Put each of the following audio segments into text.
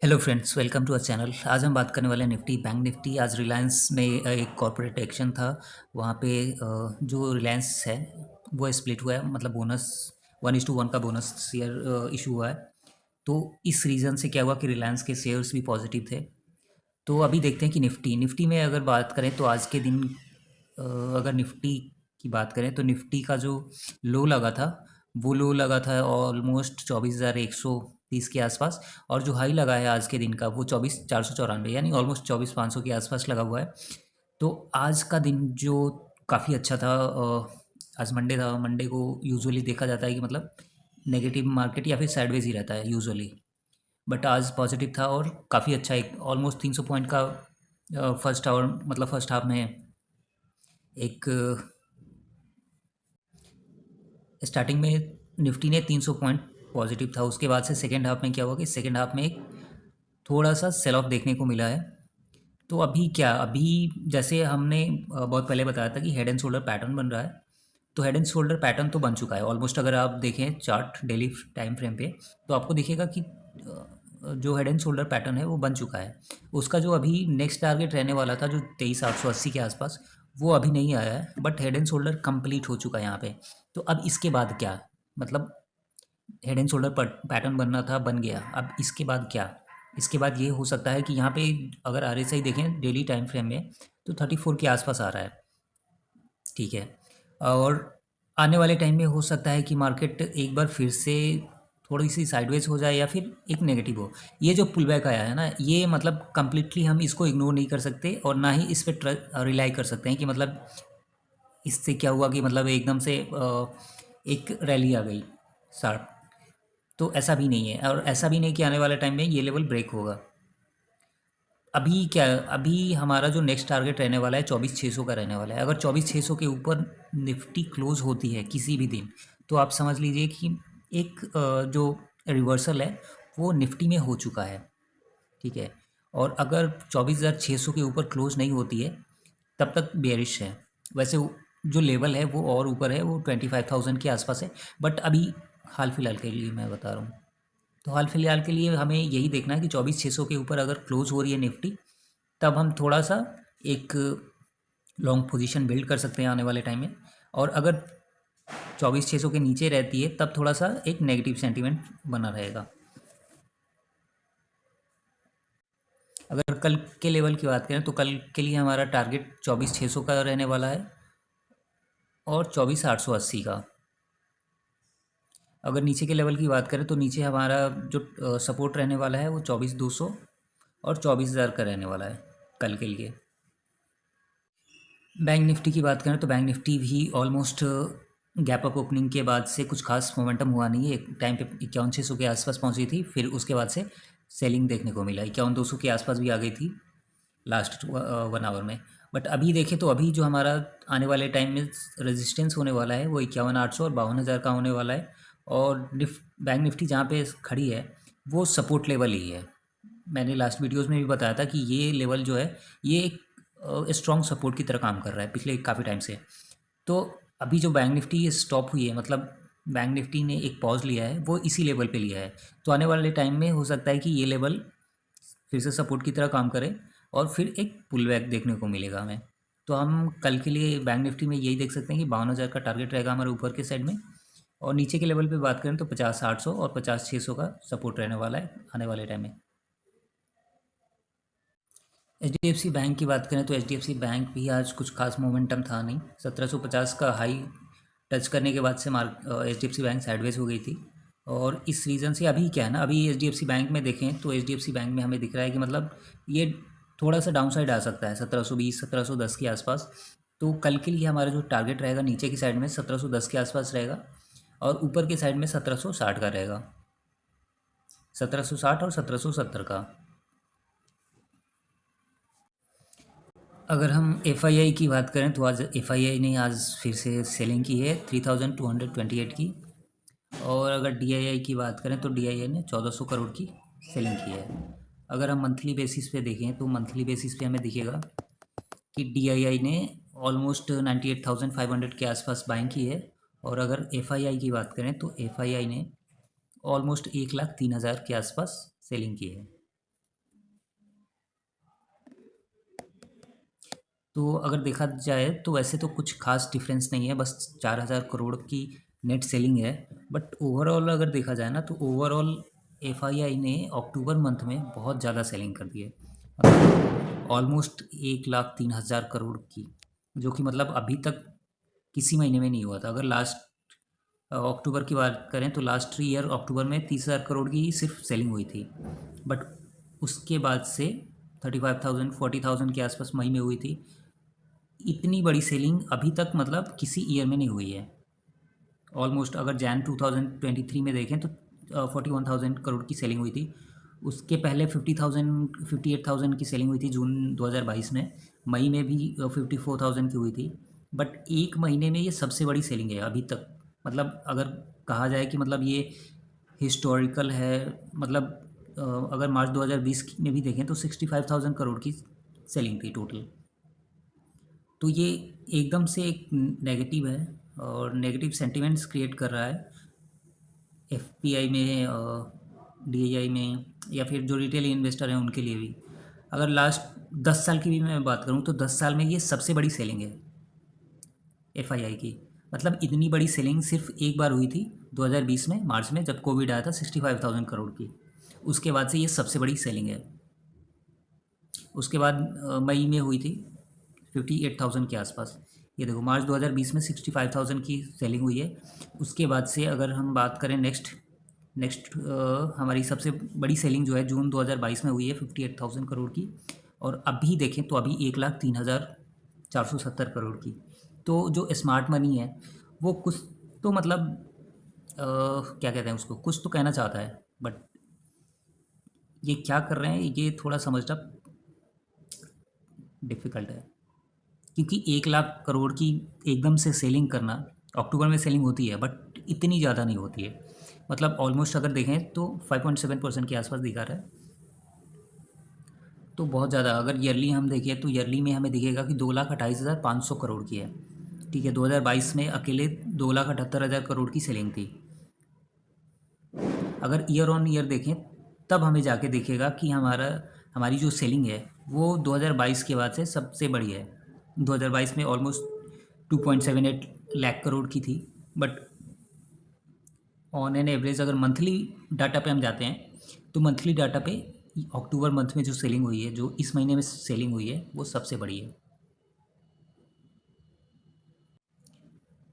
Hello friends, welcome to our channel. आज हम बात करने वाले हैं निफ्टी बैंक निफ्टी। आज रिलायंस में एक कॉर्पोरेट एक्शन था। वहाँ पे जो रिलायंस है वो स्प्लिट हुआ है, मतलब बोनस 1:1 का बोनस शेयर इशू हुआ है। तो इस रीज़न से क्या हुआ कि रिलायंस के शेयर्स भी पॉजिटिव थे। तो अभी देखते हैं कि निफ्टी निफ्टी में अगर बात करें तो आज के दिन अगर निफ्टी की बात करें तो निफ्टी का जो लो लगा था वो लो लगा था ऑलमोस्ट 24,130 के आसपास। और जो हाई लगा है आज के दिन का वो 24,494, यानी ऑलमोस्ट 24,500 के आसपास लगा हुआ है। तो आज का दिन जो काफ़ी अच्छा था। आज मंडे था। मंडे को यूजुअली देखा जाता है कि मतलब नेगेटिव मार्केट या फिर साइडवेज ही रहता है यूजुअली। बट आज पॉजिटिव था और काफ़ी अच्छा, एक ऑलमोस्ट 300 पॉइंट का फर्स्ट आवर मतलब फर्स्ट हाफ में एक स्टार्टिंग में निफ्टी ने 300 पॉइंट पॉजिटिव था। उसके बाद से सेकेंड हाफ में क्या हुआ कि सेकेंड हाफ में एक थोड़ा सा सेल ऑफ देखने को मिला है। तो अभी क्या, अभी जैसे हमने बहुत पहले बताया था कि हेड एंड शोल्डर पैटर्न बन रहा है। तो हेड एंड शोल्डर पैटर्न तो बन चुका है ऑलमोस्ट। अगर आप देखें चार्ट डेली टाइम फ्रेम पे तो आपको दिखेगा कि जो हेड एंड शोल्डर पैटर्न है वो बन चुका है। उसका जो अभी नेक्स्ट टारगेट रहने वाला था जो 23,880 के आसपास, वो अभी नहीं आया है। But head and shoulder complete हो चुका है यहाँ पे। तो अब इसके बाद क्या, मतलब हेड एंड शोल्डर पैटर्न बनना था, बन गया। अब इसके बाद क्या, इसके बाद ये हो सकता है कि यहाँ पे अगर RSI देखें डेली टाइम फ्रेम में तो 34 के आसपास आ रहा है। ठीक है। और आने वाले टाइम में हो सकता है कि मार्केट एक बार फिर से थोड़ी सी साइडवेज हो जाए या फिर एक नेगेटिव हो। ये जो पुल बैक आया है ना, ये मतलब कंप्लीटली हम इसको इग्नोर नहीं कर सकते और ना ही इस पर रिलाई कर सकते हैं कि मतलब इससे क्या हुआ कि मतलब एकदम से एक रैली आ गई शार्प। तो ऐसा भी नहीं है, और ऐसा भी नहीं कि आने वाले टाइम में ये लेवल ब्रेक होगा। अभी क्या, अभी हमारा जो नेक्स्ट टारगेट रहने वाला है 24,600 का रहने वाला है। अगर 24,600 के ऊपर निफ्टी क्लोज होती है किसी भी दिन, तो आप समझ लीजिए कि एक जो रिवर्सल है वो निफ्टी में हो चुका है। ठीक है। और अगर 24,600 के ऊपर क्लोज नहीं होती है तब तक बेयरिश है। वैसे जो लेवल है वो और ऊपर है, वो 25,000 के आसपास है। बट अभी हाल फिलहाल के लिए मैं बता रहा हूँ। तो हाल फिलहाल के लिए हमें यही देखना है कि 24,600 के ऊपर अगर क्लोज हो रही है निफ्टी, तब हम थोड़ा सा एक लॉन्ग पोजीशन बिल्ड कर सकते हैं आने वाले टाइम में। और अगर 24,600 के नीचे रहती है तब थोड़ा सा एक नेगेटिव सेंटीमेंट बना रहेगा। अगर कल के लेवल की बात करें तो कल के लिए हमारा टारगेट 24,600 का रहने वाला है और 24,880 का। अगर नीचे के लेवल की बात करें तो नीचे हमारा जो सपोर्ट रहने वाला है वो 24,200 और 24,000 का रहने वाला है कल के लिए। बैंक निफ्टी की बात करें तो बैंक निफ्टी भी ऑलमोस्ट गैप अप ओपनिंग के बाद से कुछ खास मोमेंटम हुआ नहीं है। एक टाइम पे 51,600 के आसपास पहुंची थी, फिर उसके बाद से सेलिंग देखने को मिला। 51,200 के आसपास भी आ गई थी लास्ट 1 आवर में। बट अभी देखें तो अभी जो हमारा आने वाले टाइम में रेजिस्टेंस होने वाला है वो 51,800 और 52,000 का होने वाला है। और बैंक निफ्टी जहाँ पे खड़ी है वो सपोर्ट लेवल ही है। मैंने लास्ट वीडियोस में भी बताया था कि ये लेवल जो है ये एक स्ट्रॉन्ग सपोर्ट की तरह काम कर रहा है पिछले काफ़ी टाइम से। तो अभी जो बैंक निफ्टी स्टॉप हुई है, मतलब बैंक निफ्टी ने एक पॉज लिया है, वो इसी लेवल पे लिया है। तो आने वाले टाइम में हो सकता है कि ये लेवल फिर से सपोर्ट की तरह काम करे और फिर एक पुल बैक देखने को मिलेगा हमें। तो हम कल के लिए बैंक निफ्टी में यही देख सकते हैं कि 52,000 का टारगेट रहेगा हमारे ऊपर के साइड में। और नीचे के लेवल पे बात करें तो 50,800 और 50,600 का सपोर्ट रहने वाला है आने वाले टाइम में। HDFC बैंक की बात करें तो HDFC बैंक भी आज कुछ खास मोमेंटम था नहीं। 1750 का हाई टच करने के बाद से HDFC बैंक साइडवेज हो गई थी। और इस रीज़न से अभी क्या है ना, अभी HDFC बैंक में देखें तो HDFC बैंक में हमें दिख रहा है कि मतलब ये थोड़ा सा डाउन साइड आ सकता है 1720 1710 के आसपास। तो कल के लिए हमारा जो टारगेट रहेगा नीचे की साइड में 1710 के आसपास रहेगा और ऊपर के साइड में 1760 का रहेगा। 1760 और 1770 का। अगर हम FII की बात करें तो आज FII ने आज फिर से सेलिंग की है 3,228 की। और अगर DII की बात करें तो DII ने 1,400 करोड़ की सेलिंग की है। अगर हम मंथली बेसिस पे देखें तो मंथली बेसिस पे हमें दिखेगा कि DII ने ऑलमोस्ट 98,500 के आसपास बाइंग की है। और अगर FII की बात करें तो FII ने ऑलमोस्ट 1,03,000 के आसपास सेलिंग की है। तो अगर देखा जाए तो वैसे तो कुछ खास डिफरेंस नहीं है, बस 4,000 करोड़ की नेट सेलिंग है। बट ओवरऑल अगर देखा जाए ना, तो ओवरऑल एफआईआई ने अक्टूबर मंथ में बहुत ज़्यादा सेलिंग कर दी है, मतलब ऑलमोस्ट 1,03,000 करोड़ की, जो कि मतलब अभी तक किसी महीने में नहीं हुआ था। अगर लास्ट अक्टूबर की बात करें तो लास्ट ईयर अक्टूबर में 30,000 करोड़ की सिर्फ सेलिंग हुई थी। बट उसके बाद से 35,000 40,000 के आसपास मई में हुई थी। इतनी बड़ी सेलिंग अभी तक मतलब किसी ईयर में नहीं हुई है। ऑलमोस्ट अगर जैन 2023 में देखें तो 41,000 करोड़ की सेलिंग हुई थी। उसके पहले 50,000 58,000 की सेलिंग हुई थी जून 2022 में। मई में भी 54,000 की हुई थी। बट एक महीने में ये सबसे बड़ी सेलिंग है अभी तक। मतलब अगर कहा जाए कि मतलब ये हिस्टोरिकल है, मतलब अगर मार्च 2020 में भी देखें तो 65,000 करोड़ की सेलिंग थी टोटल। तो ये एकदम से एक नेगेटिव है और नेगेटिव सेंटिमेंट्स क्रिएट कर रहा है एफपीआई में, डीआईआई में, या फिर जो रिटेल इन्वेस्टर हैं उनके लिए भी। अगर लास्ट 10 साल की भी मैं बात करूं तो 10 साल में ये सबसे बड़ी सेलिंग है एफआईआई की। मतलब इतनी बड़ी सेलिंग सिर्फ एक बार हुई थी 2020 में मार्च में, जब कोविड आया था 65,000 करोड़ की। उसके बाद से ये सबसे बड़ी सेलिंग है। उसके बाद मई में हुई थी 58,000 के आसपास। ये देखो मार्च 2020 में 65,000 की सेलिंग हुई है। उसके बाद से अगर हम बात करें नेक्स्ट नेक्स्ट हमारी सबसे बड़ी सेलिंग जो है जून 2022 में हुई है 58,000 करोड़ की। और अभी देखें तो अभी 1,03,470 करोड़ की। तो जो स्मार्ट मनी है वो कुछ तो मतलब क्या कहते हैं उसको, कुछ तो कहना चाहता है। बट ये क्या कर रहे हैं ये थोड़ा समझना डिफ़िकल्ट है, क्योंकि 1,00,000 करोड़ की एकदम से सेलिंग करना, अक्टूबर में सेलिंग होती है बट इतनी ज़्यादा नहीं होती है। मतलब ऑलमोस्ट अगर देखें तो 5.7% के आसपास दिखा रहा है। तो बहुत ज़्यादा अगर ईयरली हम देखें तो ईयरली में हमें दिखेगा कि 2,28,500 करोड़ की है। ठीक है, 2022 में अकेले 2,78,000 करोड़ की सेलिंग थी। अगर ईयर ऑन ईयर देखें तब हमें जाके दिखेगा कि हमारी जो सेलिंग है वो 2022 के बाद से सबसे बड़ी है। 2022 में ऑलमोस्ट 2.78 लाख करोड़ की थी। बट ऑन एन एवरेज अगर मंथली डाटा पे हम जाते हैं तो मंथली डाटा पे अक्टूबर मंथ में जो सेलिंग हुई है, जो इस महीने में सेलिंग हुई है, वो सबसे बड़ी है।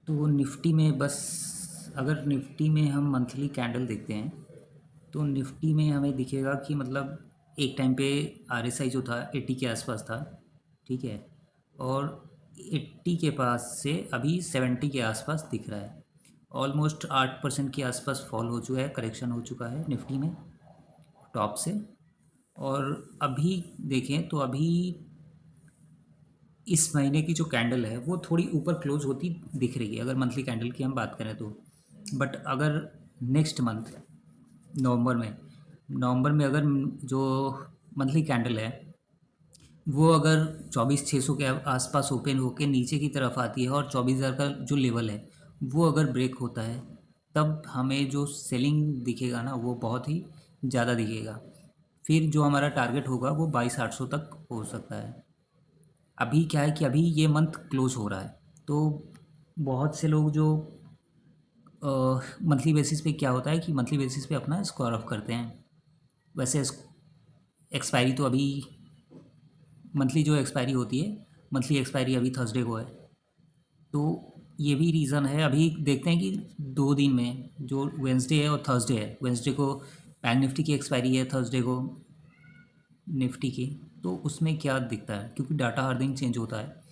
तो निफ्टी में बस अगर निफ्टी में हम मंथली कैंडल देखते हैं तो निफ्टी में हमें दिखेगा कि मतलब एक टाइम पे आरएसआई जो था 80 के आसपास था। ठीक है, और 80 के पास से अभी 70 के आसपास दिख रहा है। ऑलमोस्ट 8% के आसपास फॉल हो चुका है, करेक्शन हो चुका है निफ्टी में टॉप से। और अभी देखें तो अभी इस महीने की जो कैंडल है वो थोड़ी ऊपर क्लोज होती दिख रही है अगर मंथली कैंडल की हम बात करें तो। बट अगर नेक्स्ट मंथ नवंबर में अगर जो मंथली कैंडल है वो अगर 24,600 के आसपास ओपन होकर नीचे की तरफ आती है और 24,000 का जो लेवल है वो अगर ब्रेक होता है, तब हमें जो सेलिंग दिखेगा ना वो बहुत ही ज़्यादा दिखेगा। फिर जो हमारा टारगेट होगा वो 22,800 तक हो सकता है। अभी क्या है कि अभी ये मंथ क्लोज हो रहा है, तो बहुत से लोग जो मंथली बेसिस पे क्या होता है कि मंथली बेसिस पे अपना स्क्वायर ऑफ करते हैं। वैसे एक्सपायरी तो अभी मंथली जो एक्सपायरी होती है, मंथली एक्सपायरी अभी थर्सडे को है। तो ये भी रीज़न है। अभी देखते हैं कि 2 दिन में जो वेंसडे है और थर्सडे है, वेंसडे को बैंक निफ्टी की एक्सपायरी है, थर्सडे को निफ्टी की। तो उसमें क्या दिखता है, क्योंकि डाटा हर दिन चेंज होता है।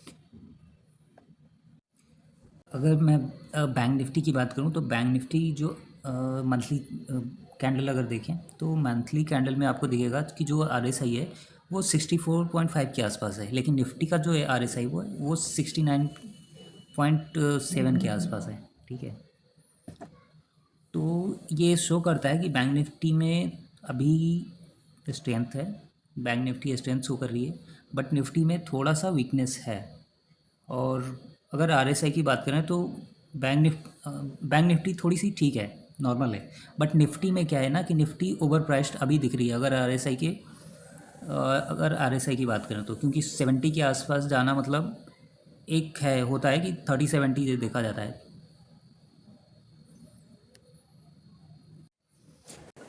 अगर मैं बैंक निफ्टी की बात करूं तो बैंक निफ्टी जो मंथली कैंडल अगर देखें तो मंथली कैंडल में आपको दिखेगा कि जो आरएसआई है वो 64.5 के आसपास है, लेकिन निफ्टी का जो है आरएसआई वो 69.7 के आसपास है। ठीक है, तो ये शो करता है कि बैंक निफ्टी में अभी स्ट्रेंथ है, बैंक निफ्टी स्ट्रेंथ शो कर रही है। बट निफ्टी में थोड़ा सा वीकनेस है। और अगर आरएसआई की बात करें तो बैंक निफ्टी थोड़ी सी ठीक है, नॉर्मल है। बट निफ्टी में क्या है ना कि निफ्टी ओवर प्राइस्ड अभी दिख रही है अगर आरएसआई के अगर आरएसआई की बात करें तो, क्योंकि 70 के आसपास जाना मतलब एक है, होता है कि 30-70 देखा जाता है।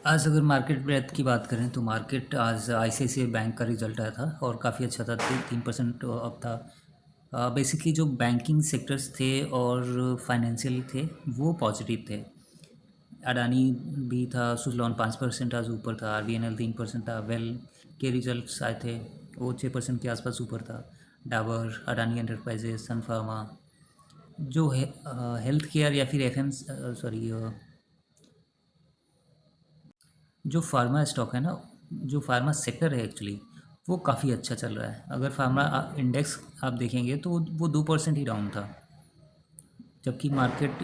आज अगर मार्केट ब्रेथ की बात करें तो मार्केट आज आईसीआईसीआई बैंक का रिजल्ट आया था और काफ़ी अच्छा था, 3% अप था। बेसिकली जो बैंकिंग सेक्टर्स थे और फाइनेंशियल थे वो पॉजिटिव थे। अडानी भी था, सुजलॉन 5% आज ऊपर था, आरबीएनएल 3% था, वेल के रिजल्ट्स आए थे वो 6% के आसपास ऊपर था। डाबर, अडानी एंटरप्राइजेस, सन फार्मा, जो है हेल्थ केयर या फिर एफ एम सॉरी जो फार्मा स्टॉक है ना, जो फार्मा सेक्टर है एक्चुअली, वो काफ़ी अच्छा चल रहा है। अगर फार्मा इंडेक्स आप देखेंगे तो वो 2% ही डाउन था, जबकि मार्केट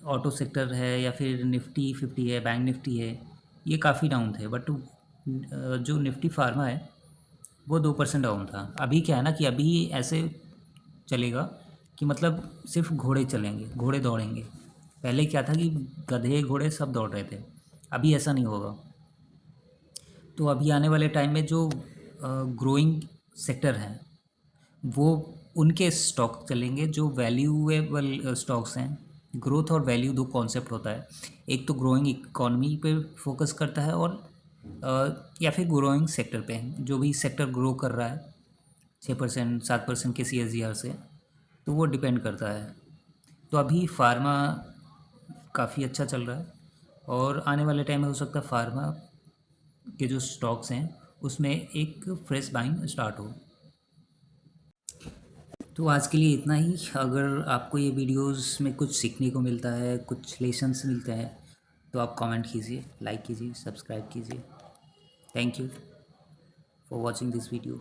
ऑटो सेक्टर है या फिर निफ्टी 50 है, बैंक निफ्टी है, ये काफ़ी डाउन थे। बट जो निफ्टी फार्मा है वो 2% डाउन था। अभी क्या है ना कि अभी ऐसे चलेगा कि मतलब सिर्फ घोड़े चलेंगे, घोड़े दौड़ेंगे। पहले क्या था कि गधे घोड़े सब दौड़ रहे थे, अभी ऐसा नहीं होगा। तो अभी आने वाले टाइम में जो ग्रोइंग सेक्टर हैं वो उनके स्टॉक चलेंगे, जो वैल्यूएबल स्टॉक्स हैं। ग्रोथ और वैल्यू दो कॉन्सेप्ट होता है, एक तो ग्रोइंग इकॉनमी पे फोकस करता है और या फिर ग्रोइंग सेक्टर पे, जो भी सेक्टर ग्रो कर रहा है 6% 7% के CAGR से, तो वो डिपेंड करता है। तो अभी फार्मा काफ़ी अच्छा चल रहा है और आने वाले टाइम में हो सकता है फार्मा के जो स्टॉक्स हैं उसमें एक फ्रेश बाइंग स्टार्ट हो। तो आज के लिए इतना ही। अगर आपको ये वीडियोस में कुछ सीखने को मिलता है, कुछ लेसन्स मिलते हैं, तो आप कमेंट कीजिए, लाइक कीजिए, सब्सक्राइब कीजिए। Thank you for watching this video.